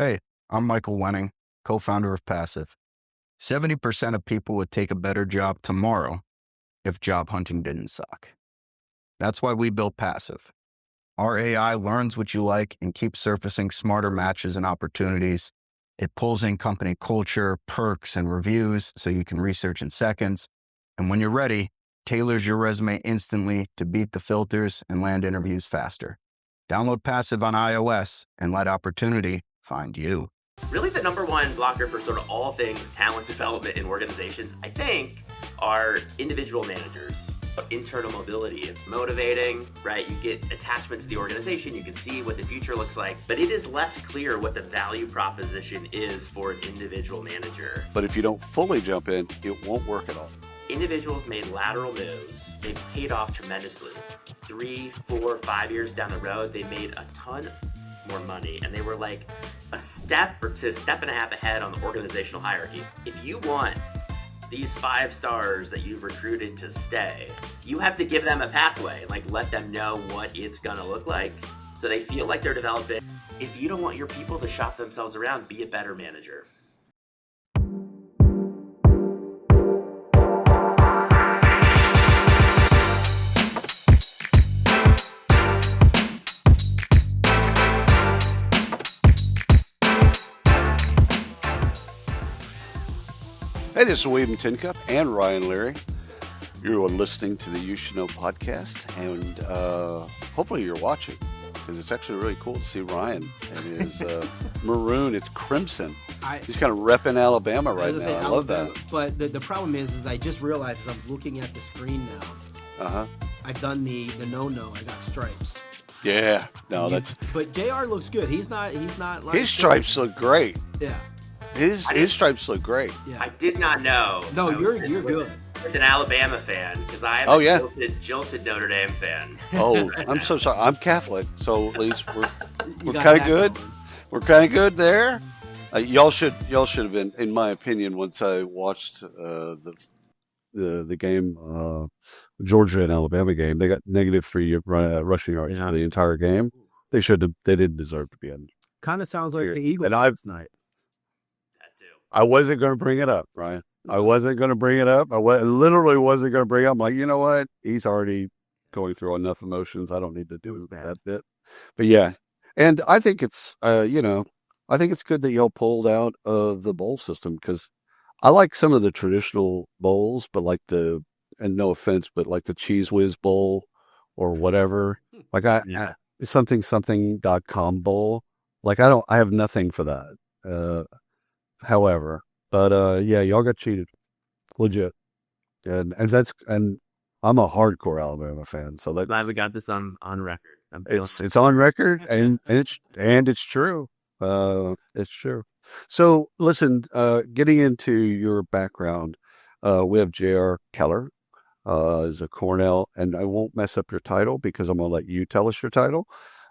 Hey, I'm Michael Wenning, co-founder of Passive. 70% of people would take a better job tomorrow if job hunting didn't suck. That's why we built Passive. Our AI learns what you like and keeps surfacing smarter matches and opportunities. It pulls in company culture, perks, and reviews so you can research in seconds. And when you're ready, tailors your resume instantly to beat the filters and land interviews faster. Download Passive on iOS and let opportunity find you. Really, the number one blocker for sort of all things talent development in organizations, I think, are individual managers. Internal mobility. It's motivating, right? You get attachment to the organization. You can see what the future looks like, but it is less clear what the value proposition is for an individual manager. But if you don't fully jump in, it won't work at all. Individuals made lateral moves. They paid off tremendously. 3, 4, 5 years down the road, they made a ton more money, and they were like a step and a half ahead on the organizational hierarchy. If you want these 5 stars that you've recruited to stay, you have to give them a pathway, like let them know what it's gonna look like so they feel like they're developing. If you don't want your people to shop themselves around, be a better manager. Hey, this is William Tincup and Ryan Leary. You are listening to the You Should Know podcast, and hopefully you're watching, because it's actually really cool to see Ryan and his maroon. It's crimson. He's kind of repping Alabama right now. I love that. But the problem is I just realized as I'm looking at the screen now, I've done the no. I got stripes. Yeah, no, that's. But JR looks good. He's not like his stripes look great. Yeah. His stripes look great. Yeah. I did not know. No, you're good. With an Alabama fan, because I am a jilted Notre Dame fan. Oh, I'm so sorry. I'm Catholic, so at least we're kind of good. We're kind of good there. Y'all should have been, in my opinion, once I watched the game, Georgia and Alabama game. They got -3 rushing yards for the entire game. They didn't deserve to be in. Kind of sounds like the Eagles tonight. I wasn't going to bring it up, Ryan. I wasn't going to bring it up. Literally wasn't going to bring it up. I'm like, you know what? He's already going through enough emotions. I don't need to do that bit. But yeah, and I think it's, I think it's good that y'all pulled out of the bowl system, because I like some of the traditional bowls, but like and no offense, but like the Cheese Whiz Bowl or whatever. Like something.com bowl. Like I have nothing for that. However, but yeah, y'all got cheated, legit, and I'm a hardcore Alabama fan, so that's glad we got this on record. It's on record, and it's true. It's true. So listen, getting into your background, we have J.R. Keller, is a Cornell, and I won't mess up your title because I'm gonna let you tell us your title.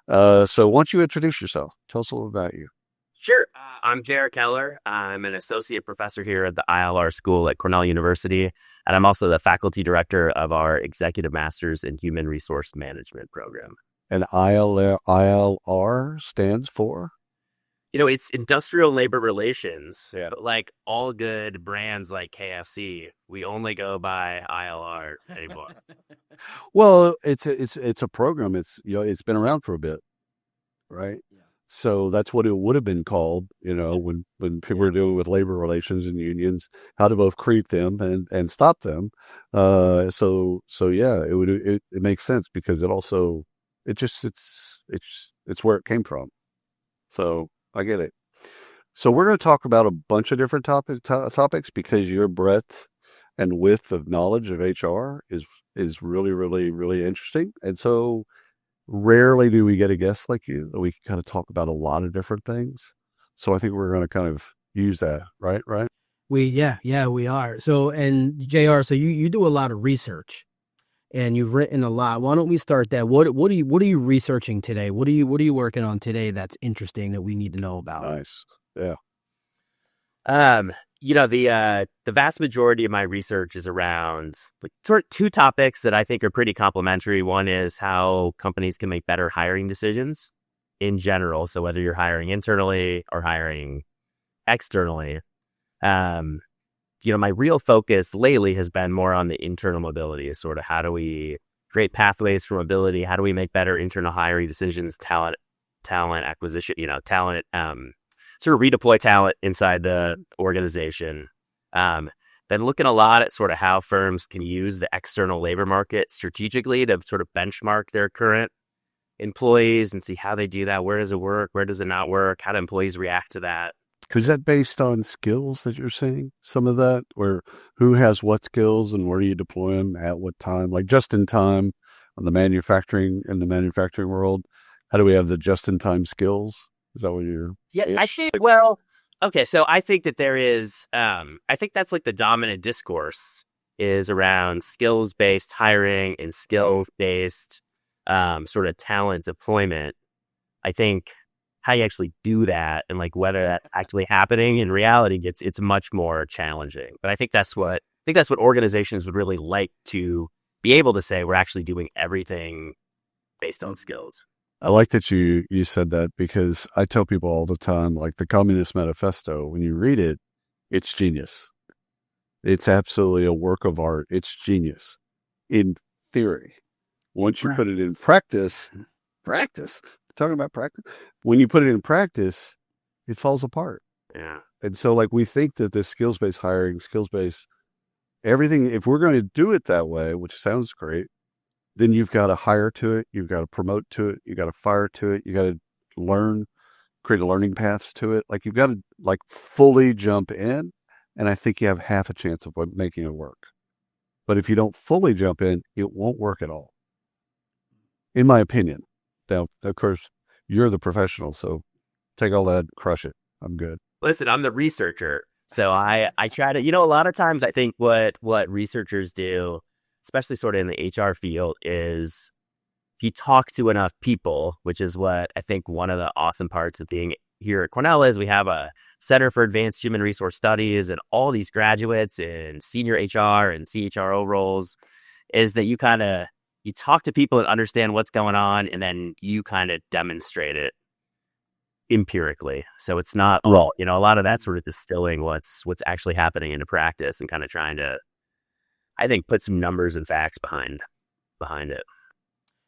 So why don't you introduce yourself? Tell us a little about you. Sure. I'm J.R. Keller. I'm an associate professor here at the ILR school at Cornell University, and I'm also the faculty director of our Executive Masters in Human Resource Management program. And ILR stands for? It's Industrial Labor Relations. Yeah. But like all good brands like KFC, we only go by ILR anymore. Well, it's a program. It's been around for a bit, right? Yeah. So that's what it would have been called, when people were dealing with labor relations and unions, how to both create them and stop them. So yeah, it makes sense, because it's where it came from. So I get it. So we're going to talk about a bunch of different topics, because your breadth and width of knowledge of HR is really, really, really interesting. And so rarely do we get a guest like you that we can kind of talk about a lot of different things. So I think we're going to kind of use that, right? We are. So, and JR, so you do a lot of research, and you've written a lot. Why don't we start that? What are you researching today? What are you working on today that's interesting that we need to know about? Nice. Yeah. The vast majority of my research is around sort of 2 topics that I think are pretty complementary. One is how companies can make better hiring decisions, in general. So whether you're hiring internally or hiring externally, my real focus lately has been more on the internal mobility, sort of how do we create pathways for mobility? How do we make better internal hiring decisions, talent acquisition, talent, sort of redeploy talent inside the organization. Been looking a lot at sort of how firms can use the external labor market strategically to sort of benchmark their current employees and see how they do that. Where does it work? Where does it not work? How do employees react to that? Is that based on skills that you're saying? Some of that, where who has what skills and where do you deploy them at what time? Like just in time in the manufacturing world, how do we have the just in time skills? Is that what you're? Yeah, I think. Okay, so I think that there is. I think that's like the dominant discourse is around skills based hiring and skills based sort of talent deployment. I think how you actually do that and like whether that's actually happening in reality it's much more challenging. But I think that's what organizations would really like to be able to say. We're actually doing everything based on skills. I like that you said that, because I tell people all the time, like the Communist Manifesto, when you read it, it's genius. It's absolutely a work of art. It's genius in theory. Once you put it in practice, talking about practice, when you put it in practice, it falls apart. Yeah. And so like we think that this skills-based hiring, skills-based everything, if we're going to do it that way, which sounds great, then you've got to hire to it. You've got to promote to it. You got to fire to it. You got to learn, create learning paths to it. Like you've got to like fully jump in. And I think you have half a chance of making it work. But if you don't fully jump in, it won't work at all. In my opinion. Now, of course, you're the professional, so take all that, crush it. I'm good. Listen, I'm the researcher. So I try to, a lot of times I think what researchers do, especially sort of in the HR field, is if you talk to enough people, which is what I think one of the awesome parts of being here at Cornell is, we have a Center for Advanced Human Resource Studies and all these graduates in senior HR and CHRO roles, is that you talk to people and understand what's going on, and then you kind of demonstrate it empirically. So it's not all, a lot of that sort of distilling what's actually happening into practice and kind of trying to, I think, put some numbers and facts behind it.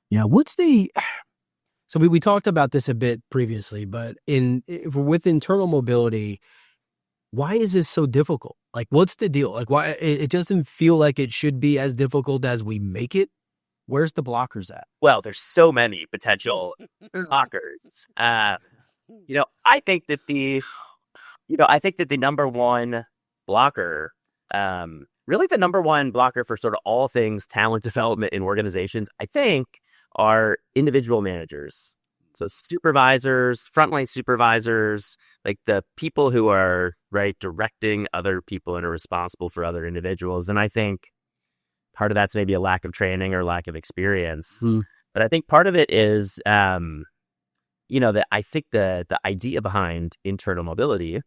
Yeah. So we talked about this a bit previously, but with internal mobility, why is this so difficult? Like, what's the deal? Like, why it doesn't feel like it should be as difficult as we make it? Where's the blockers at? Well, there's so many potential blockers. I think that the number one blocker, really the number one blocker for sort of all things talent development in organizations, I think, are individual managers. So supervisors, frontline supervisors, like the people who are directing other people and are responsible for other individuals. And I think part of that's maybe a lack of training or lack of experience. But I think part of it is, that I think the idea behind internal mobility,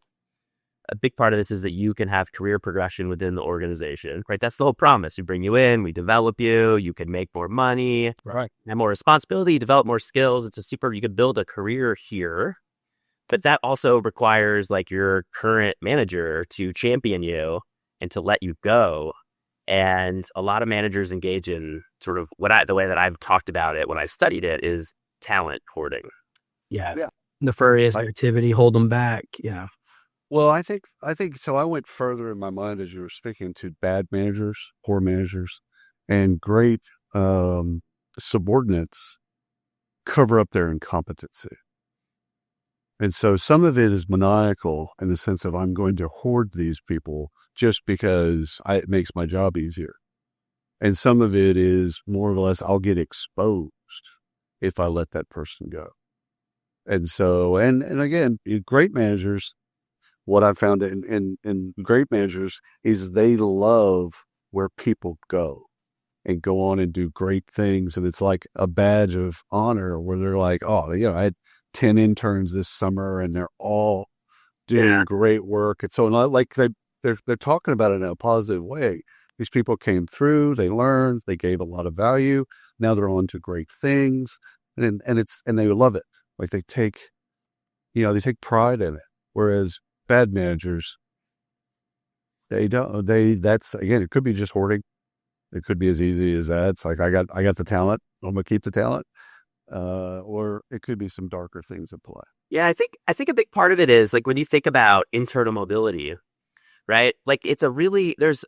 a big part of this is that you can have career progression within the organization, right? That's the whole promise. We bring you in, we develop you, you can make more money, right? Have more responsibility, develop more skills. You could build a career here, but that also requires like your current manager to champion you and to let you go. And a lot of managers engage in sort of the way that I've talked about it when I've studied it is talent hoarding. Yeah. Nefarious activity, hold them back. Yeah. Well, I think so. I went further in my mind as you were speaking to bad managers, poor managers, and great subordinates cover up their incompetency. And so some of it is maniacal in the sense of I'm going to hoard these people just because it makes my job easier. And some of it is more or less I'll get exposed if I let that person go. And so, and again, great managers, what I found in great managers is they love where people go and go on and do great things. And it's like a badge of honor where they're like, oh, I had 10 interns this summer and they're all doing great work. And so like they're talking about it in a positive way. These people came through, they learned, they gave a lot of value. Now they're on to great things and they love it. Like they take pride in it. Whereas bad managers, they don't. That's again, it could be just hoarding. It could be as easy as that. It's like I got the talent. I'm gonna keep the talent. Or it could be some darker things at play. Yeah, I think a big part of it is like when you think about internal mobility, right? Like there's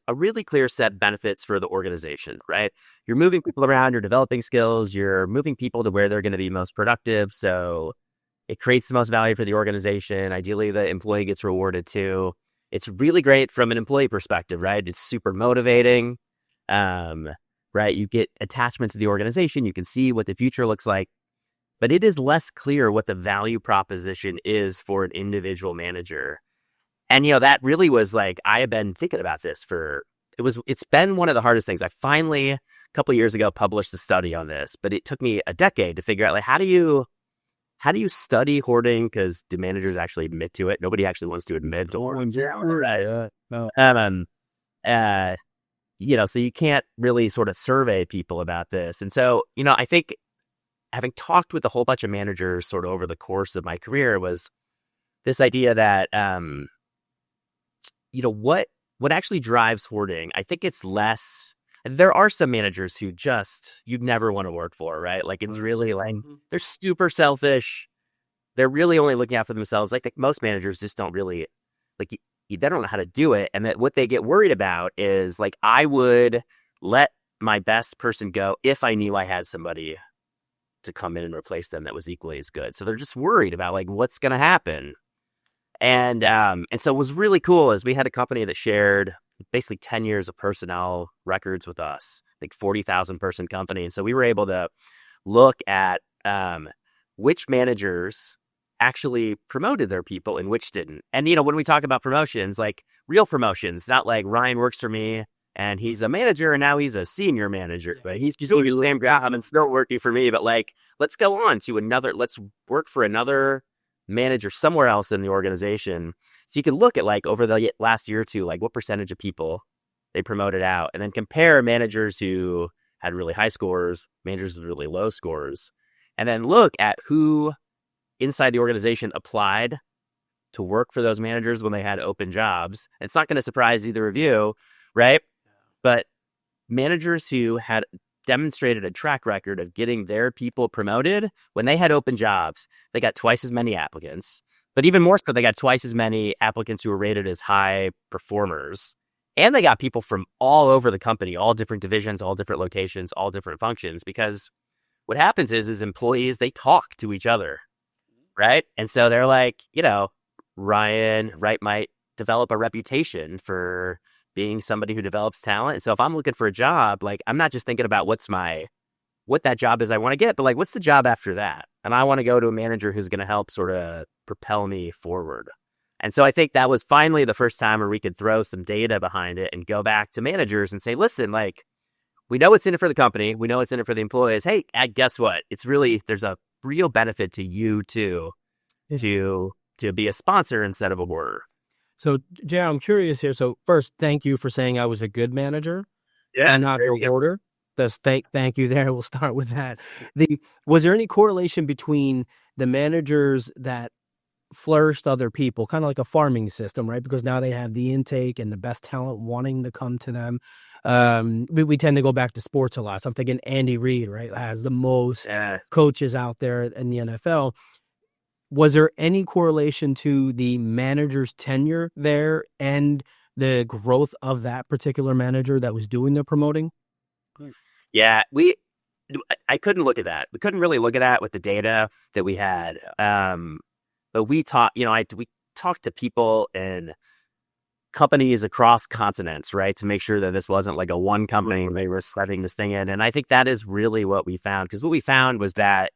a really clear set of benefits for the organization, right? You're moving people around, you're developing skills, you're moving people to where they're going to be most productive. So it creates the most value for the organization. Ideally, the employee gets rewarded too. It's really great from an employee perspective, right? It's super motivating. Right? You get attachment to the organization. You can see what the future looks like. But it is less clear what the value proposition is for an individual manager. And, that really was like, I have been thinking about this it's been one of the hardest things. I finally, a couple of years ago, published a study on this, but it took me a decade to figure out, like, how do you study hoarding? Because do managers actually admit to it? Nobody actually wants to admit to hoarding. Right. No. So you can't really sort of survey people about this. And so, I think having talked with a whole bunch of managers sort of over the course of my career was this idea that, what actually drives hoarding, I think it's less, there are some managers who you'd never want to work for, right? Like it's really like, they're super selfish. They're really only looking out for themselves. Like most managers just don't really, like, they don't know how to do it. And that what they get worried about is like, I would let my best person go if I knew I had somebody to come in and replace them that was equally as good. So they're just worried about like, what's going to happen. And so what was really cool is we had a company that shared basically 10 years of personnel records with us, like 40,000 person company. And so we were able to look at which managers actually promoted their people and which didn't. And, when we talk about promotions, like real promotions, not like Ryan works for me and he's a manager and now he's a senior manager, but he's just doing the same job and still working for me. But like, let's go on to let's work for another manager somewhere else in the organization. So you can look at like over the last year or two, like what percentage of people they promoted out and then compare managers who had really high scores, managers with really low scores, and then look at who inside the organization applied to work for those managers when they had open jobs. It's not going to surprise either of you, right? But managers who had demonstrated a track record of getting their people promoted, when they had open jobs, they got twice as many applicants. But even more so, they got twice as many applicants who were rated as high performers. And they got people from all over the company, all different divisions, all different locations, all different functions. Because what happens is employees, they talk to each other, right? And so they're like, Ryan Wright might develop a reputation for being somebody who develops talent. And so if I'm looking for a job, like I'm not just thinking about what that job is I want to get, but like what's the job after that? And I want to go to a manager who's going to help sort of propel me forward. And so I think that was finally the first time where we could throw some data behind it and go back to managers and say, listen, like we know it's in it for the company. We know it's in it for the employees. Hey, guess what? There's a real benefit to you too, to be a sponsor instead of a boarder. So, Jay, I'm curious here. So first, thank you for saying I was a good manager and not a hoarder. Thank you there. We'll start with that. Was there any correlation between the managers that flourished other people, kind of like a farming system, right? Because now they have the intake and the best talent wanting to come to them. We tend to go back to sports a lot. So I'm thinking Andy Reid, right, has the most coaches out there in the NFL. Was there any correlation to the manager's tenure there and the growth of that particular manager that was doing the promoting? Yeah, I couldn't look at that. We couldn't really look at that with the data that we had. But we talked to people in companies across continents, right, to make sure that this wasn't like a one company and they were letting this thing in. And I think that is really what we found, because what we found was that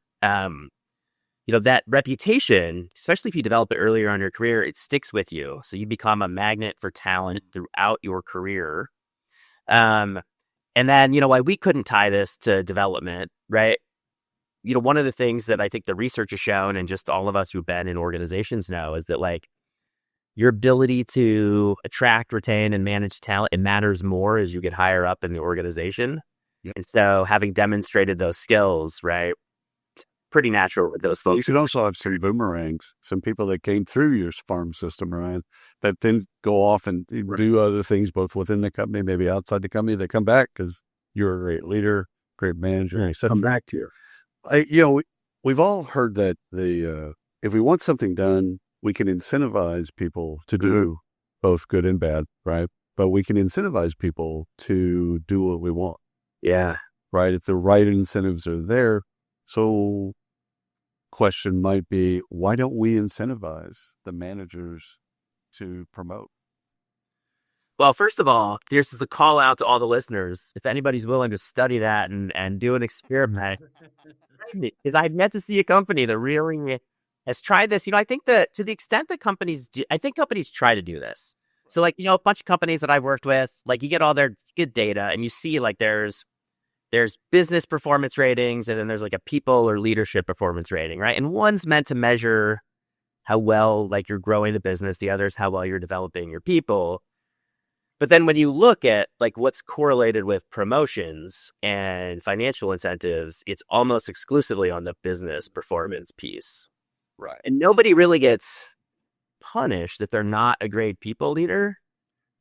that reputation, especially if you develop it earlier on in your career, it sticks with you. So you become a magnet for talent throughout your career. And then, why we couldn't tie this to development, right? One of the things that I think the research has shown, and just all of us who've been in organizations know, is that like your ability to attract, retain, and manage talent, it matters more as you get higher up in the organization. Yep. And so having demonstrated those skills, right, pretty natural with those You folks. could also have some boomerangs, some people that came through your farm system, Ryan, that then go off and do other things both within the company, maybe outside the company. They come back because you're a great leader, great manager. They come back to you. We've all heard that if we want something done, we can incentivize people to do both good and bad, right? But we can incentivize people to do what we want. Yeah. Right? If the right incentives are there. So question might be, why don't we incentivize the managers to promote? Well, first of all, this is a call out to all the listeners. If anybody's willing to study that and do an experiment, because I've yet to see a company that really has tried this. I think that to the extent that companies do, I think companies try to do this. So like, a bunch of companies that I've worked with, like you get all their good data and you see like there's business performance ratings and then there's like a people or leadership performance rating, right? And one's meant to measure how well like you're growing the business. The other's how well you're developing your people. But then when you look at like what's correlated with promotions and financial incentives, it's almost exclusively on the business performance piece. Right. And nobody really gets punished if they're not a great people leader.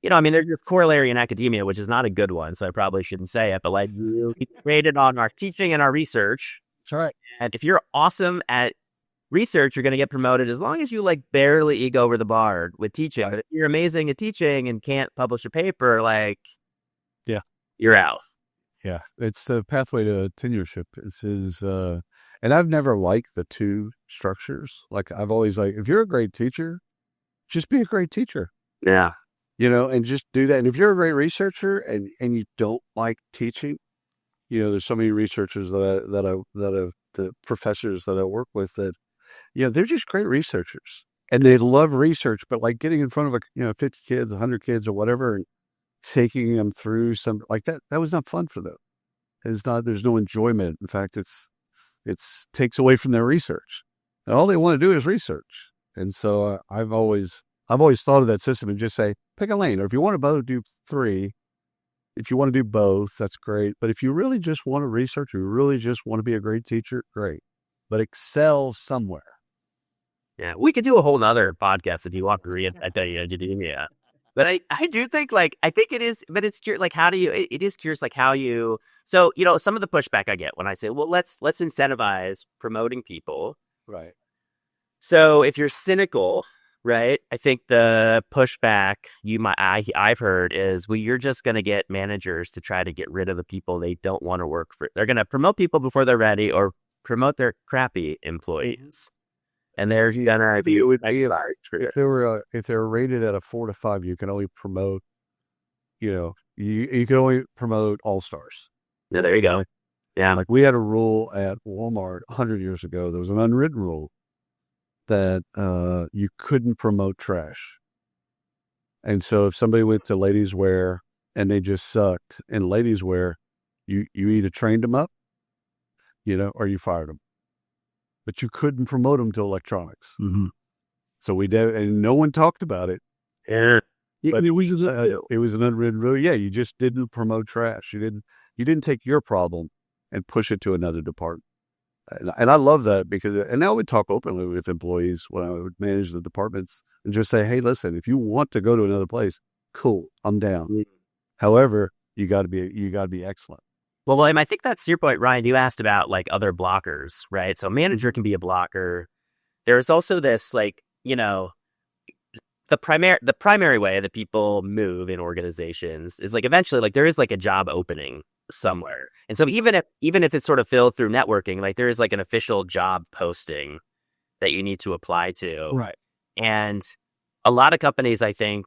There's your corollary in academia, which is not a good one, so I probably shouldn't say it, but like we graded on our teaching and our research. That's right. And if you're awesome at research, you're going to get promoted as long as you like barely eke over the bar with teaching. But if you're amazing at teaching and can't publish a paper, like, you're out. Yeah. It's the pathway to tenureship. And I've never liked the two structures. Like I've always if you're a great teacher, just be a great teacher. Yeah. And just do that. And if you're a great researcher and you don't like teaching, there's so many researchers the professors that I work with that, they're just great researchers and they love research, but like getting in front of 50 kids, 100 kids or whatever, and taking them through some like that was not fun for them. There's no enjoyment. In fact, it's takes away from their research and all they want to do is research. And so I've always thought of that system and just say, pick a lane, or if you want to both do 3, if you want to do both, that's great. But if you really just want to research, you really just want to be a great teacher, great. But excel somewhere. Yeah. We could do a whole nother podcast if you want to read academia. But I do think I think it is, but it's like, how do you, it is curious, like how you, so, some of the pushback I get when I say, well, let's incentivize promoting people. Right. So if you're cynical, right, I think the pushback I've heard is, well, you're just going to get managers to try to get rid of the people they don't want to work for. They're going to promote people before they're ready or promote their crappy employees. And there's gonna be if they were rated at a 4 to 5, you can only promote, you can only promote all-stars. Yeah, there you go. Yeah. Like we had a rule at Walmart 100 years ago. There was an unwritten rule that you couldn't promote trash. And so if somebody went to ladies wear and they just sucked in ladies wear, you either trained them up, or you fired them. But you couldn't promote them to electronics. Mm-hmm. So we did, and no one talked about it. Yeah. But it was an unwritten rule. Yeah, you just didn't promote trash. You didn't take your problem and push it to another department. And I love that because, and now we talk openly with employees when I would manage the departments and just say, hey, listen, if you want to go to another place, cool, I'm down. Mm-hmm. However, you got to be excellent. Well, William, I think that's your point, Ryan. You asked about like other blockers, right? So a manager can be a blocker. There's also this the primary way that people move in organizations is like eventually like there is like a job opening somewhere. And so even if it's sort of filled through networking, like there is like an official job posting that you need to apply to. Right. And a lot of companies, I think,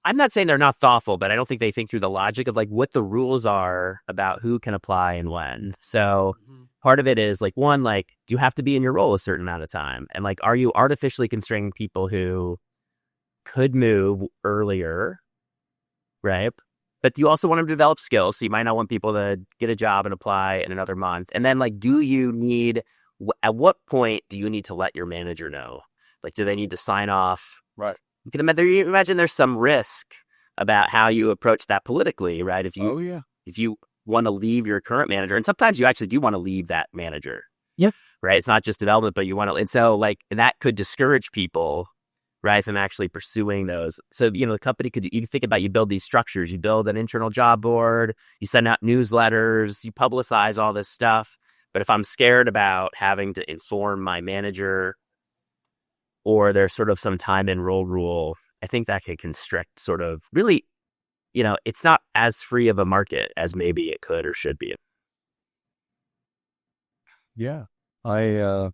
I'm not saying they're not thoughtful, but I don't think they think through the logic of like what the rules are about who can apply and when. So part of it is like, one, like, do you have to be in your role a certain amount of time? And like, are you artificially constraining people who could move earlier? Right. But you also want them to develop skills. So you might not want people to get a job and apply in another month. And then like, at what point do you need to let your manager know? Like, do they need to sign off? Right. You can imagine there's some risk about how you approach that politically, right? If you want to leave your current manager. And sometimes you actually do want to leave that manager. Yep. Right. It's not just development, but you want to. And so and that could discourage people, right, from actually pursuing those. So, the company you think about, you build these structures, you build an internal job board, you send out newsletters, you publicize all this stuff. But if I'm scared about having to inform my manager, or there's sort of some time and role rule, I think that can constrict sort of really, it's not as free of a market as maybe it could or should be. Yeah. I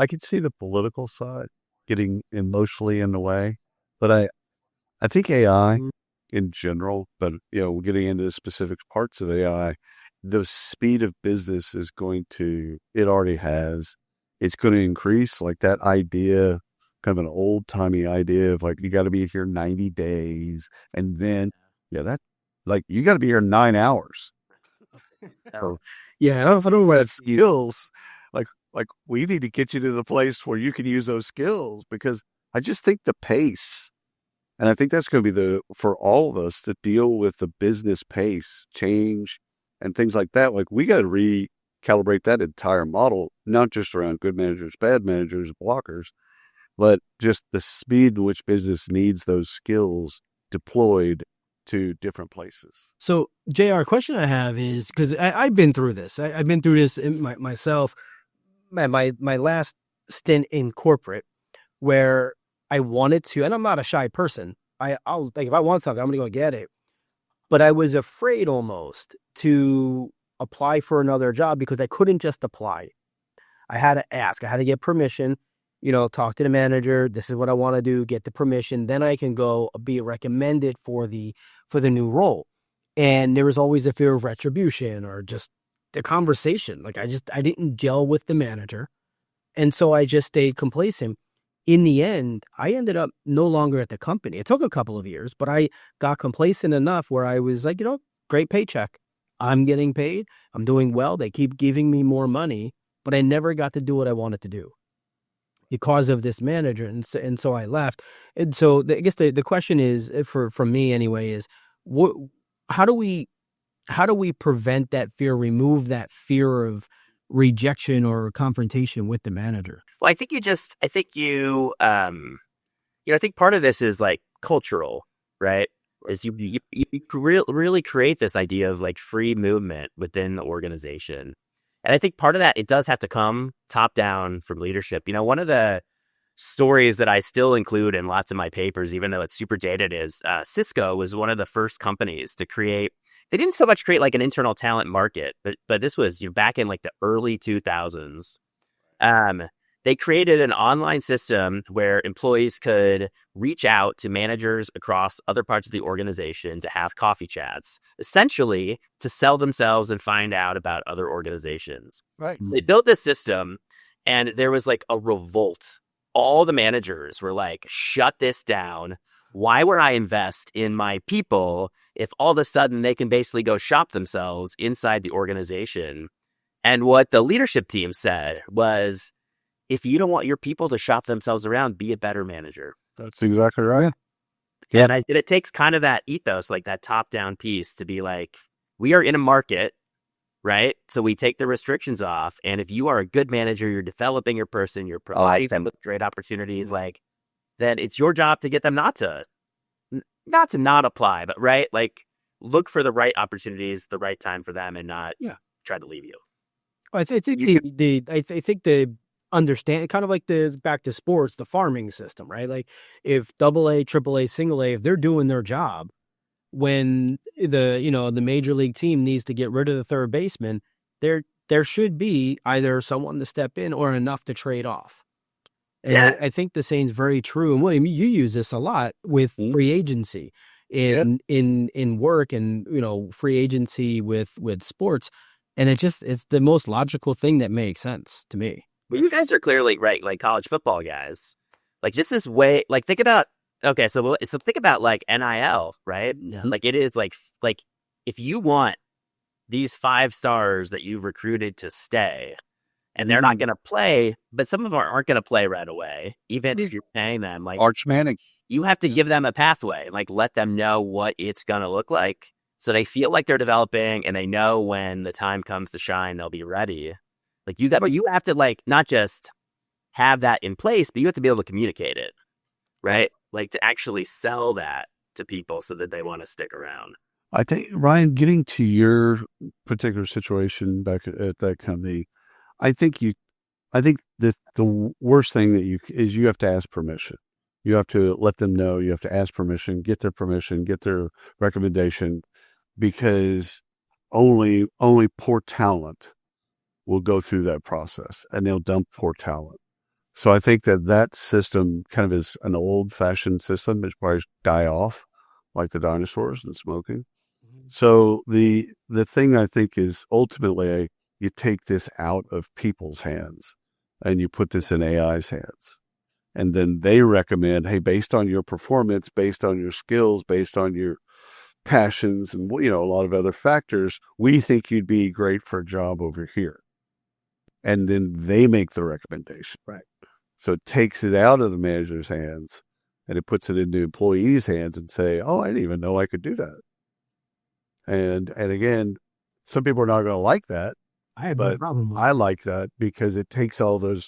could see the political side getting emotionally in the way, but I think AI in general, but we're getting into the specific parts of AI, the speed of business is it already has, it's going to increase. Like that idea, kind of an old timey idea of you got to be here 90 days. And then, you got to be here 9 hours. So, I don't know about skills. We need to get you to the place where you can use those skills, because I just think the pace, and I think that's going to be for all of us to deal with the business pace change and things like that. We got to recalibrate that entire model, not just around good managers, bad managers, blockers, but just the speed in which business needs those skills deployed to different places. So, JR, question I have is, because I've been through this. I've been through this myself. My last stint in corporate, where I wanted to, and I'm not a shy person. I'll if I want something, I'm going to go get it. But I was afraid almost to apply for another job because I couldn't just apply. I had to ask. I had to get permission. Talk to the manager. This is what I want to do. Get the permission. Then I can go be recommended for the new role. And there was always a fear of retribution or just the conversation. I didn't gel with the manager. And so I just stayed complacent. In the end, I ended up no longer at the company. It took a couple of years, but I got complacent enough where I was like, great paycheck. I'm getting paid. I'm doing well. They keep giving me more money, but I never got to do what I wanted to do because of this manager. And so I left. And so I guess the question is, from me anyway, is how do we prevent that fear, remove that fear of rejection or confrontation with the manager? Well, I think I think part of this is cultural, right? Is you really create this idea of free movement within the organization. And I think part of that, it does have to come top down from leadership. One of the stories that I still include in lots of my papers, even though it's super dated, is Cisco was one of the first companies to create. They didn't so much create an internal talent market, but this was back in the early 2000s. They created an online system where employees could reach out to managers across other parts of the organization to have coffee chats, essentially to sell themselves and find out about other organizations. Right. They built this system, and there was a revolt. All the managers were shut this down. Why would I invest in my people if all of a sudden they can basically go shop themselves inside the organization? And what the leadership team said was, if you don't want your people to shop themselves around, be a better manager. That's exactly right. Yeah. And it takes kind of that ethos, that top-down piece to be we are in a market, right? So we take the restrictions off. And if you are a good manager, you're developing your person, you're providing them with great opportunities, then it's your job to get them not to not apply, but right, look for the right opportunities, the right time for them, and not try to leave you. I think the understand kind of the back to sports, the farming system, right? If AA, AAA, single A, if they're doing their job, when the major league team needs to get rid of the third baseman, there should be either someone to step in or enough to trade off. And I think the saying's very true. And William, you use this a lot with free agency in work and free agency with sports. And it's the most logical thing that makes sense to me. Well, you guys are clearly right, college football guys. This is way think about so think about NIL, right? Yeah. It is if you want these 5 stars that you've recruited to stay, and they're not going to play, but some of them aren't going to play right away, even if you're paying them. Arch Manning. You have to give them a pathway, let them know what it's going to look like So they feel like they're developing and they know when the time comes to shine, they'll be ready. Like you have to like not just have that in place, but you have to be able to communicate it, right? Like to actually sell that to people so that they want to stick around. I think, Ryan, getting to your particular situation back at that company, I think that the worst thing is you have to ask permission. You have to let them know, you have to ask permission, get their recommendation, because only poor talent will go through that process and they'll dump poor talent. So I think that system kind of is an old fashioned system. It's probably die off like the dinosaurs and smoking. So the thing I think is ultimately you take this out of people's hands and you put this in AI's hands. And then they recommend, hey, based on your performance, based on your skills, based on your passions and, a lot of other factors, we think you'd be great for a job over here. And then they make the recommendation. Right. So it takes it out of the manager's hands and it puts it into employees' hands and say, oh, I didn't even know I could do that. And again, some people are not going to like that. I have no problem with I like that because it takes all the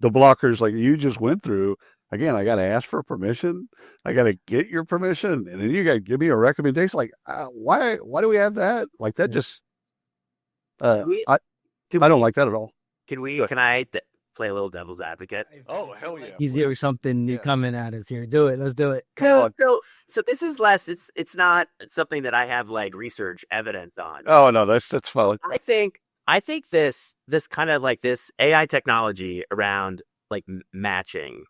blockers like you just went through. Again, I got to ask for permission. I got to get your permission, and then you got to give me a recommendation. Like, why do we have that? Like that just, I don't like that at all. Can I play a little devil's advocate? Oh, hell yeah. He's doing something new coming at us here. Do it. Let's do it. So this is less, it's not something that I have like research evidence on. Oh no, that's fine. I think this kind of like this AI technology around like matching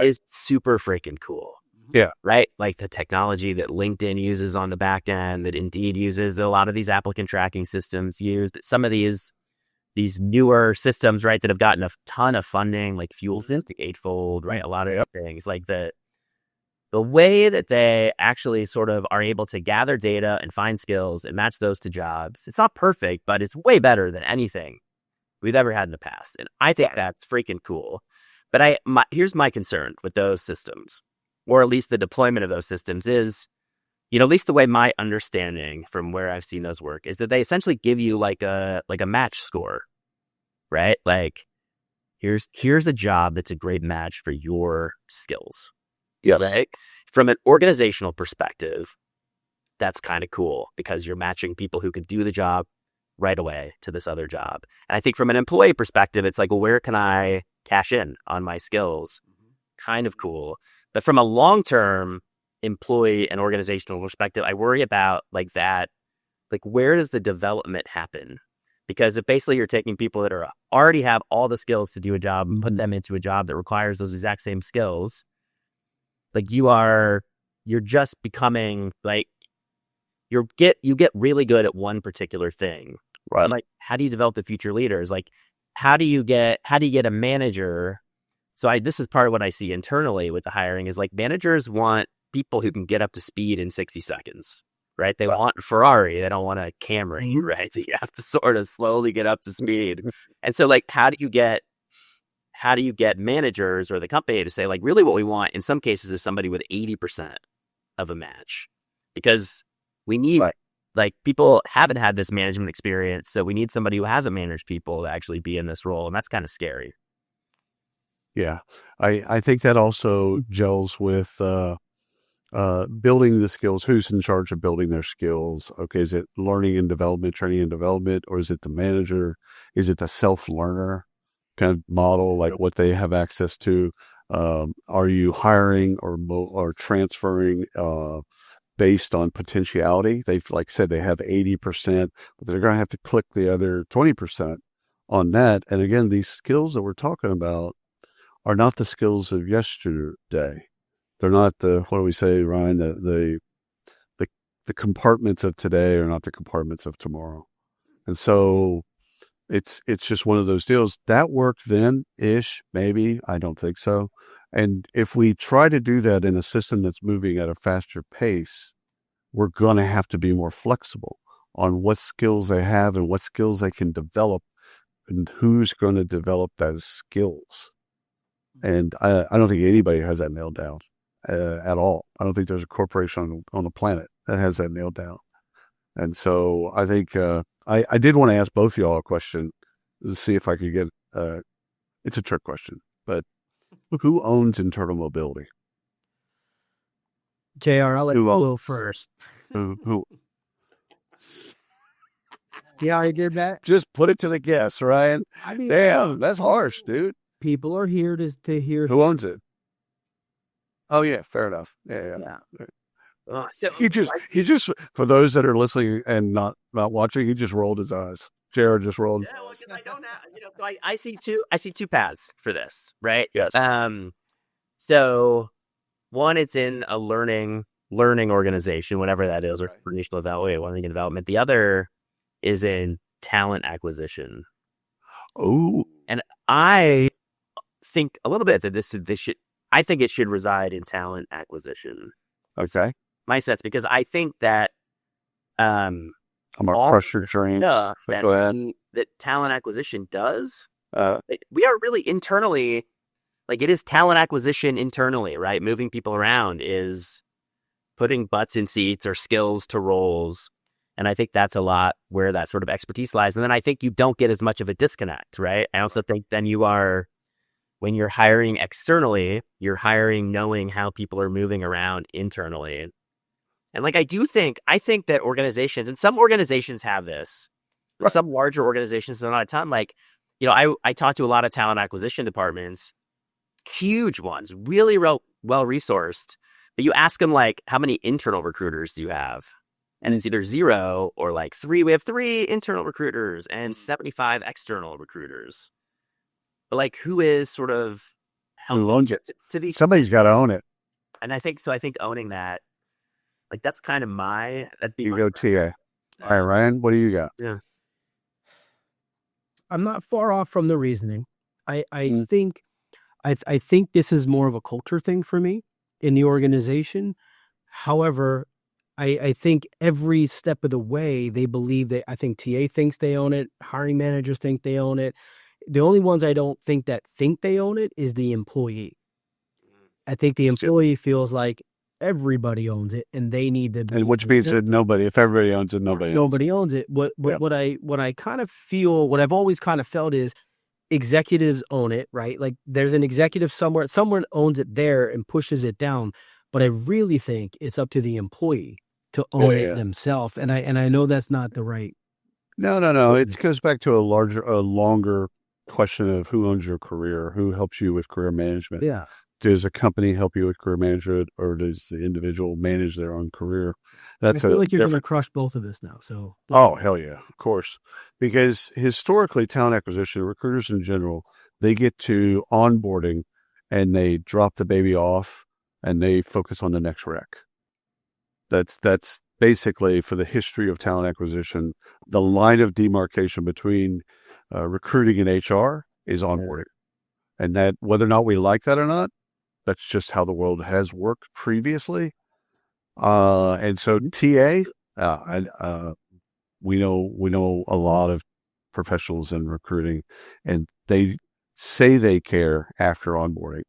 is super freaking cool. Yeah. Right? Like the technology that LinkedIn uses on the back end, that Indeed uses, that a lot of these applicant tracking systems use, that some of these newer systems, right, that have gotten a ton of funding, like Fuel 58-fold, right? A lot of things like the way that they actually sort of are able to gather data and find skills and match those to jobs. It's not perfect, but it's way better than anything we've ever had in the past. And I think that's freaking cool. But here's my concern with those systems, or at least the deployment of those systems is, at least the way my understanding from where I've seen those work is that they essentially give you like a match score, right? Like here's a job that's a great match for your skills. Yeah. Right? From an organizational perspective, that's kind of cool because you're matching people who could do the job right away to this other job. And I think from an employee perspective, it's like, well, where can I cash in on my skills? Kind of cool. But from a long-term employee and organizational perspective, I worry about like that, like where does the development happen? Because if basically you're taking people that already have all the skills to do a job and put them into a job that requires those exact same skills, like you're just becoming like you get really good at one particular thing. Right. And like, how do you develop the future leaders? Like, how do you get a manager? So this is part of what I see internally with the hiring is like managers want people who can get up to speed in 60 seconds, right? They want a Ferrari. They don't want a Camry, right? You have to sort of slowly get up to speed. And so like, how do you get managers or the company to say like, really what we want in some cases is somebody with 80% of a match, because we need like people haven't had this management experience. So we need somebody who hasn't managed people to actually be in this role. And that's kind of scary. Yeah. I think that also gels with, building the skills. Who's in charge of building their skills? Okay. Is it learning and development, training and development, or is it the manager? Is it the self-learner kind of model, like what they have access to? Are you hiring or transferring, based on potentiality? They've like said, they have 80%, but they're going to have to click the other 20% on that. And again, these skills that we're talking about are not the skills of yesterday. They're not what do we say, Ryan? The compartments of today are not the compartments of tomorrow. And so it's just one of those deals that worked then ish, maybe. I don't think so. And if we try to do that in a system that's moving at a faster pace, we're going to have to be more flexible on what skills they have and what skills they can develop and who's going to develop those skills. And I don't think anybody has that nailed down at all. I don't think there's a corporation on the planet that has that nailed down. And so I think I did want to ask both of y'all a question to see if I could get it's a trick question, but who owns internal mobility? JR, I'll let you go first. Who? Yeah, I did that. Just put it to the guess, Ryan. I mean, Damn, that's harsh, dude. people are here to hear. Who owns it? Oh yeah, fair enough. Yeah. So He just for those that are listening and not watching, he just rolled his eyes. Jared just rolled. Yeah, well, because I don't have, so I see two paths for this, right? Yes. So one, it's in a learning organization, whatever that is, or traditional learning and development. The other is in talent acquisition. Oh, and I think a little bit that this should. I think it should reside in talent acquisition. okay. My sense, because I think that I'm gonna crush your dreams. Go ahead. That talent acquisition does. We are really internally, like it is talent acquisition internally, right? Moving people around is putting butts in seats or skills to roles. And I think that's a lot where that sort of expertise lies. And then I think you don't get as much of a disconnect, right? I also think then when you're hiring externally, you're hiring knowing how people are moving around internally. And like, I think that organizations, and some organizations have this, but some larger organizations, they're not a ton. Like, I talk to a lot of talent acquisition departments, huge ones, really well resourced. But you ask them, like, how many internal recruiters do you have? And it's either 0 or like 3. We have 3 internal recruiters and 75 external recruiters. But like, who is sort of Who owns it? to these? Somebody's got to own it. And I think owning that, like, that's kind of that'd be you go TA. All right, Ryan, what do you got? Yeah. I'm not far off from the reasoning. I think this is more of a culture thing for me in the organization. However, I think every step of the way they believe I think TA thinks they own it. Hiring managers think they own it. The only ones I don't think they own it is the employee. I think the employee feels like everybody owns it and they need to be. And which means that if everybody owns it, nobody owns it. What I kind of feel, what I've always kind of felt is executives own it, right? Like there's an executive somewhere, someone owns it there and pushes it down. But I really think it's up to the employee to own it themselves. And I know that's not the right. No. It goes back to a longer question of who owns your career, who helps you with career management. Yeah. Does a company help you with career management, or does the individual manage their own career? I feel like you're going to crush both of this now. So. Oh, hell yeah, of course. Because historically, talent acquisition, recruiters in general, they get to onboarding and they drop the baby off and they focus on the next rec. That's basically, for the history of talent acquisition, the line of demarcation between recruiting and HR is onboarding. And that, whether or not we like that or not, that's just how the world has worked previously. And so TA, we know a lot of professionals in recruiting, and they say they care after onboarding,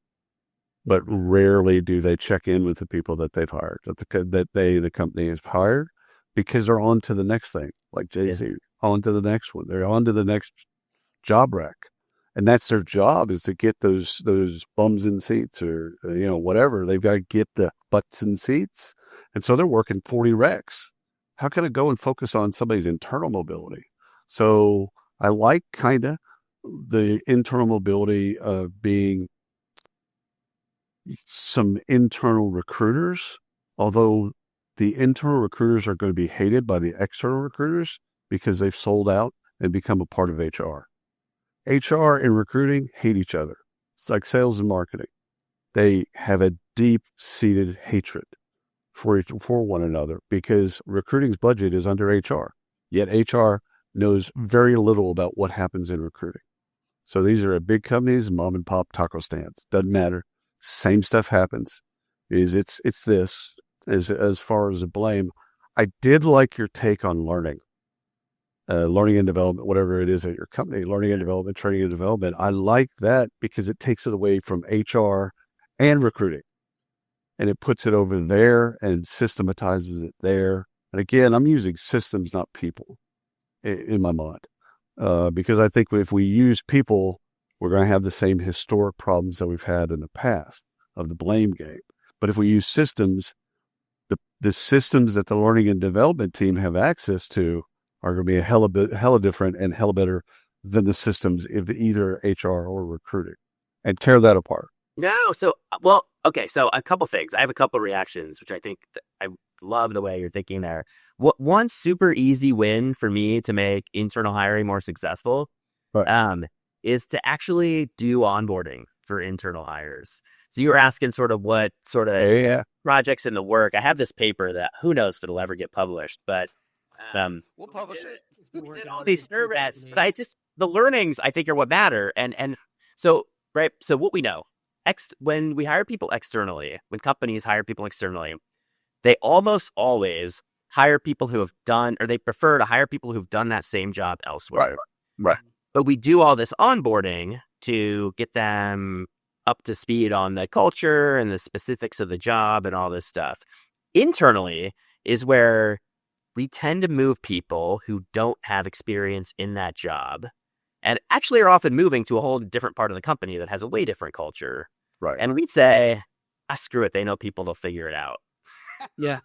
but rarely do they check in with the people that they've hired, the company has hired, because they're on to the next thing, like JC, on to the next one. They're on to the next job rec. And that's their job, is to get those bums in seats, or, whatever. They've got to get the butts in seats. And so they're working 40 recs. How can I go and focus on somebody's internal mobility? So I like kind of the internal mobility of being some internal recruiters, although the internal recruiters are going to be hated by the external recruiters because they've sold out and become a part of HR. HR and recruiting hate each other. It's like sales and marketing. They have a deep-seated hatred for one another because recruiting's budget is under HR. Yet HR knows very little about what happens in recruiting. So these are big companies, mom and pop taco stands. Doesn't matter. Same stuff happens. It's this as far as the blame. I did like your take on learning. Learning and development, whatever it is at your company, learning and development, training and development. I like that because it takes it away from HR and recruiting, and it puts it over there and systematizes it there. And again, I'm using systems, not people in my mind. Because I think if we use people, we're going to have the same historic problems that we've had in the past of the blame game. But if we use systems, the systems that the learning and development team have access to are going to be a hella different and hella better than the systems of either HR or recruiting, and tear that apart. No, so so a couple things. I have a couple reactions, which I think I love the way you're thinking there. One super easy win for me to make internal hiring more successful, Right. is to actually do onboarding for internal hires. So you were asking sort of what sort of projects in the work. I have this paper that who knows if it'll ever get published, but We'll publish it. did all these surveys, but the learnings I think are what matter. And so right, so what we know, when we hire people externally, when companies hire people externally, they almost always hire people who have done, or they prefer to hire people who've done that same job elsewhere. Right. But we do all this onboarding to get them up to speed on the culture and the specifics of the job and all this stuff. Internally is where we tend to move people who don't have experience in that job and actually are often moving to a whole different part of the company that has a way different culture. Right. And we'd say, screw it. They know people. They'll figure it out. Yeah.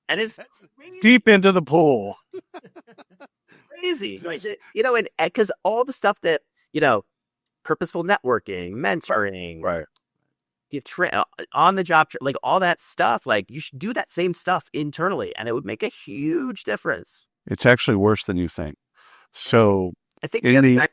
And it's Deep into the pool. crazy. Right? And because all the stuff that, purposeful networking, mentoring, Right. on the job, like all that stuff, like you should do that same stuff internally and it would make a huge difference. It's actually worse than you think. So I think in the,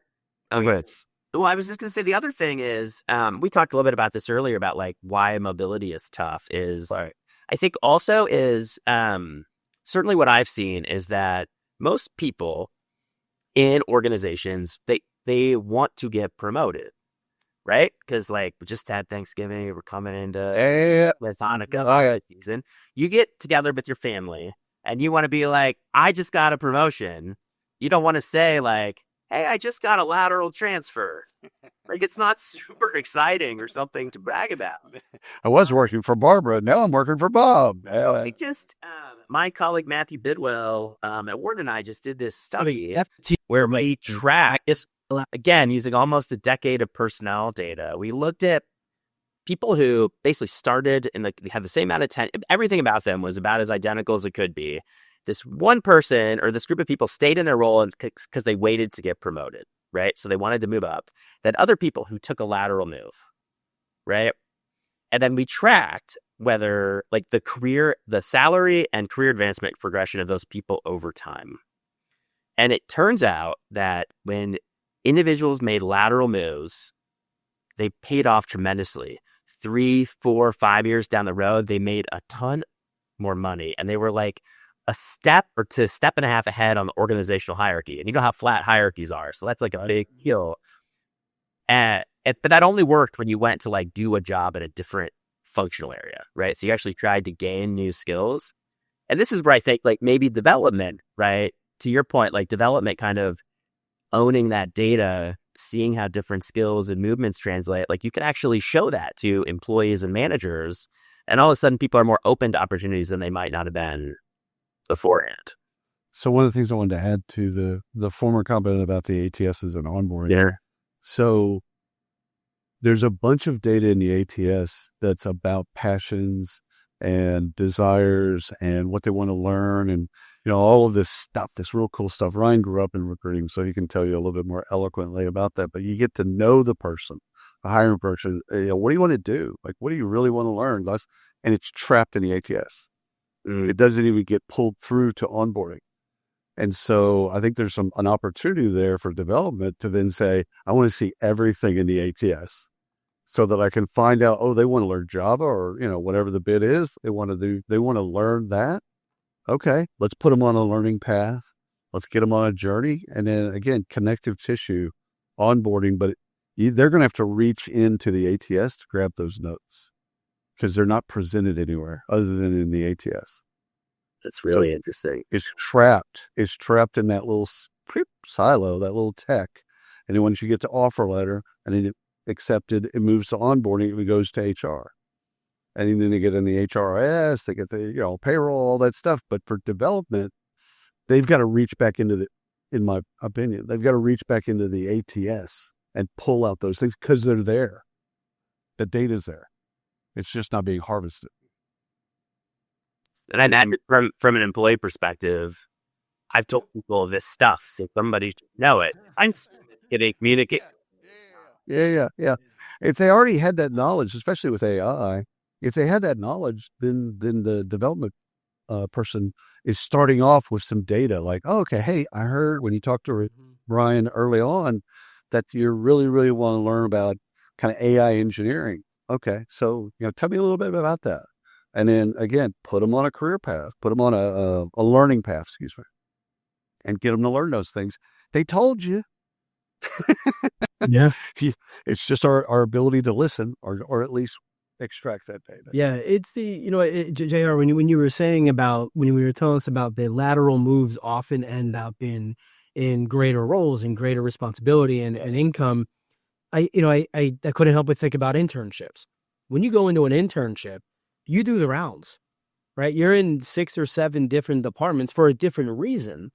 well, I was just going to say the other thing is, we talked a little bit about this earlier about like why mobility is tough is, I think also is, certainly what I've seen is that most people in organizations, they want to get promoted, right? Because like we just had Thanksgiving, we're coming into with Hanukkah season. You get together with your family and you want to be like, I just got a promotion. You don't want to say like, hey, I just got a lateral transfer. Like it's not super exciting or something to brag about. I was working for Barbara. Now I'm working for Bob. My colleague Matthew Bidwell at Ward and I just did this study where we track is again using almost a decade of personnel data. We looked at people who basically started and like had the same amount of time. Everything about them was about as identical as it could be. This one person or this group of people stayed in their role because they waited to get promoted, right? So they wanted to move up. Then other people who took a lateral move, right? And then we tracked whether like the salary and career advancement progression of those people over time. And it turns out that when individuals made lateral moves, they paid off tremendously. 3, 4, 5 years down the road, they made a ton more money. And they were like a step and a half ahead on the organizational hierarchy. And you know how flat hierarchies are. So that's like a big deal. But that only worked when you went to like do a job in a different functional area, right? So you actually tried to gain new skills. And this is where I think like maybe development, right? To your point, like development kind of owning that data, seeing how different skills and movements translate, like you can actually show that to employees and managers. And all of a sudden people are more open to opportunities than they might not have been beforehand. So one of the things I wanted to add to the former comment about the ATSs and onboarding. Yeah. So there's a bunch of data in the ATS that's about passions and desires and what they want to learn and, all of this stuff, this real cool stuff. Ryan grew up in recruiting, so he can tell you a little bit more eloquently about that. But you get to know the person, the hiring person. What do you want to do? Like, what do you really want to learn? And it's trapped in the ATS. It doesn't even get pulled through to onboarding. And so I think there's an opportunity there for development to then say, I want to see everything in the ATS so that I can find out, they want to learn Java or, whatever the bit is they want to do. They want to learn that. Okay, let's put them on a learning path. Let's get them on a journey. And then again, connective tissue onboarding, but they're going to have to reach into the ATS to grab those notes because they're not presented anywhere other than in the ATS. That's really interesting. It's trapped. It's trapped in that little silo, that little tech. And then once you get to offer letter and then accepted, it moves to onboarding, it goes to HR. And then they get in the HRS, they get the, payroll, all that stuff. But for development, they've got to reach back into in my opinion, they've got to reach back into the ATS and pull out those things because they're there. The data's there. It's just not being harvested. And from an employee perspective, I've told people this stuff, so somebody should know it. I'm getting communicate. Yeah. If they already had that knowledge, especially with AI, if they had that knowledge, then the development person is starting off with some data like, oh, okay, hey, I heard when you talked to Brian early on that you really, really want to learn about kind of AI engineering. Okay, so tell me a little bit about that. And then again, put them on a career path, put them on a learning path, excuse me, and get them to learn those things. They told you. Yeah. It's just our ability to listen or at least extract that data. Yeah, it's the JR, when you were saying about when you were telling us about the lateral moves often end up in greater roles and greater responsibility and income, I couldn't help but think about internships. When you go into an internship, you do the rounds, right? You're in 6 or 7 different departments for a different reason.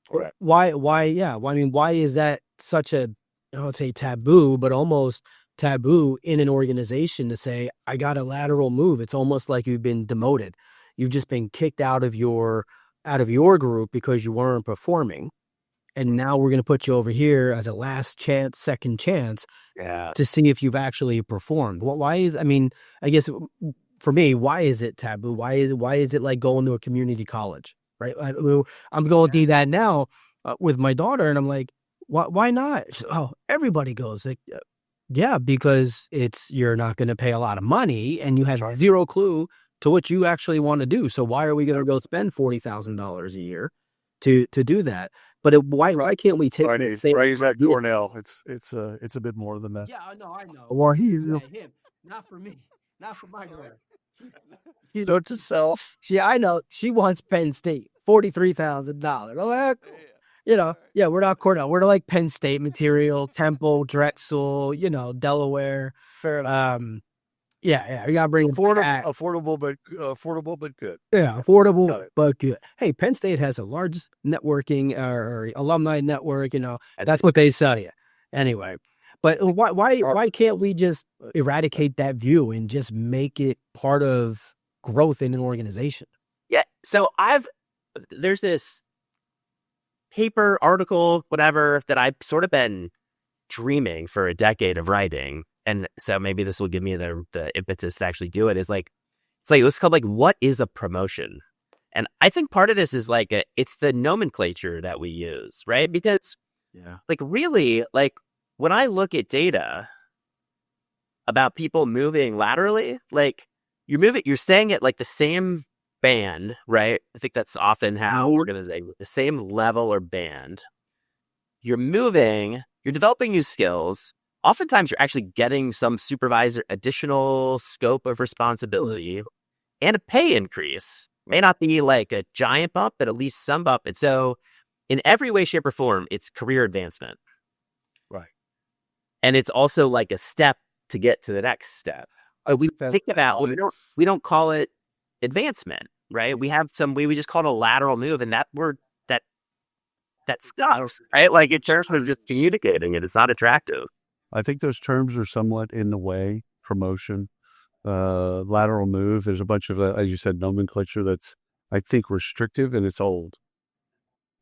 Correct. Why? Yeah. I mean, why is that such a, I don't say taboo, but almost taboo in an organization to say, I got a lateral move? It's almost like you've been demoted. You've just been kicked out of your group because you weren't performing. And now we're going to put you over here as a last chance, second chance to see if you've actually performed. Why is, I guess for me, why is it taboo? Why is it like going to a community college, right? I'm going through that now with my daughter, and I'm like, why not? Everybody goes. Like, yeah, because you're not going to pay a lot of money, and you have zero clue to what you actually want to do. So why are we going to go spend $40,000 a year to do that? But why can't we take Ray's at Cornell? It's a bit more than that. Yeah, I know. Well, him, not for me, not for my daughter. Note to self. I know she wants Penn State, $43,000. I'm like, we're not Cornell. We're like Penn State material, Temple, Drexel, Delaware. Fair enough. Yeah, you gotta bring affordable, but good. Yeah, affordable but good. Hey, Penn State has a large networking or alumni network. That's what they sell you. Anyway, but why can't we just eradicate that view and just make it part of growth in an organization? Yeah. So there's this paper, article, whatever, that I've sort of been dreaming for a decade of writing. And so maybe this will give me the impetus to actually do it. It's called what is a promotion? And I think part of this is it's the nomenclature that we use, right? Because really, when I look at data about people moving laterally, you're staying at the same band, right? I think that's often how organizations, the same level or band. You're moving, you're developing new skills. Oftentimes, you're actually getting some additional scope of responsibility and a pay increase. May not be a giant bump, but at least some bump. And so in every way, shape, or form, it's career advancement. Right. And it's also a step to get to the next step. We don't call it advancement, right? We just call it a lateral move, and that word, that sucks, right? In terms of just communicating it, it's not attractive. I think those terms are somewhat in the way. Promotion, lateral move. There's a bunch of, as you said, nomenclature that's, I think, restrictive, and it's old.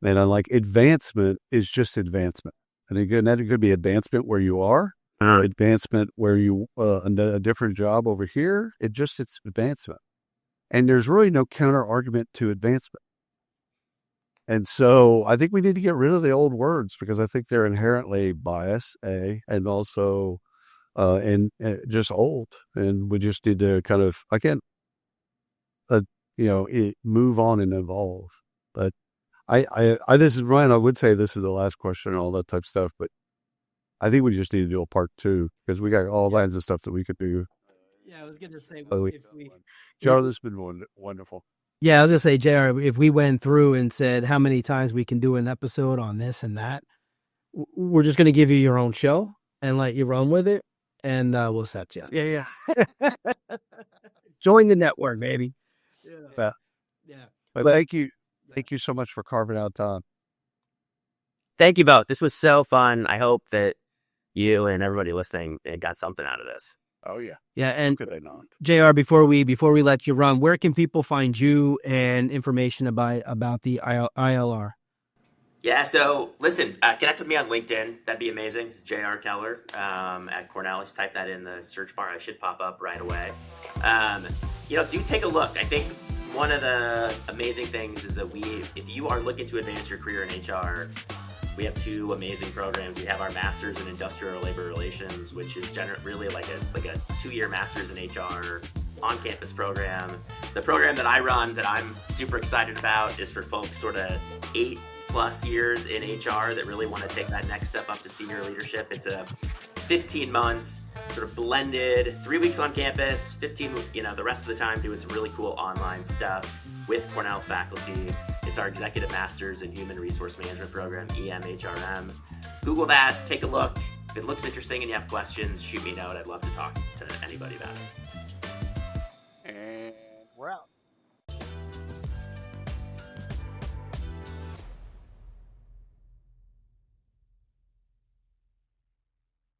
And advancement is just advancement. And again, that could be advancement where you are, advancement where you a different job over here. It's advancement, and there's really no counter argument to advancement. And so I think we need to get rid of the old words because I think they're inherently biased, and also just old. And we just need to kind of, again, move on and evolve. But this is Ryan. I would say this is the last question and all that type of stuff, but I think we just need to do a part 2 because we got all kinds of stuff that we could do. Yeah, I was going to say, John, this has been wonderful. Yeah, I was going to say, JR, if we went through and said how many times we can do an episode on this and that, we're just going to give you your own show and let you run with it, and we'll set you up. Yeah. Join the network, baby. Yeah. Yeah. But thank you. Thank you so much for carving out time. Thank you both. This was so fun. I hope that you and everybody listening got something out of this. Oh yeah. Yeah, and Could they not? JR, before we let you run, where can people find you and information about the ILR? Yeah, so listen, connect with me on LinkedIn. That'd be amazing. It's JR Keller at Cornell. Just type that in the search bar. I should pop up right away. Do take a look. I think one of the amazing things is that if you are looking to advance your career in HR, we have two amazing programs. We have our Master's in Industrial Labor Relations, which is really like a 2-year Master's in HR on-campus program. The program that I run that I'm super excited about is for folks sort of 8+ years in HR that really want to take that next step up to senior leadership. It's a 15-month sort of blended 3 weeks on campus, 15, the rest of the time doing some really cool online stuff with Cornell faculty. It's our Executive Masters in Human Resource Management program, EMHRM. Google that, take a look. If it looks interesting and you have questions, shoot me a note. I'd love to talk to anybody about it.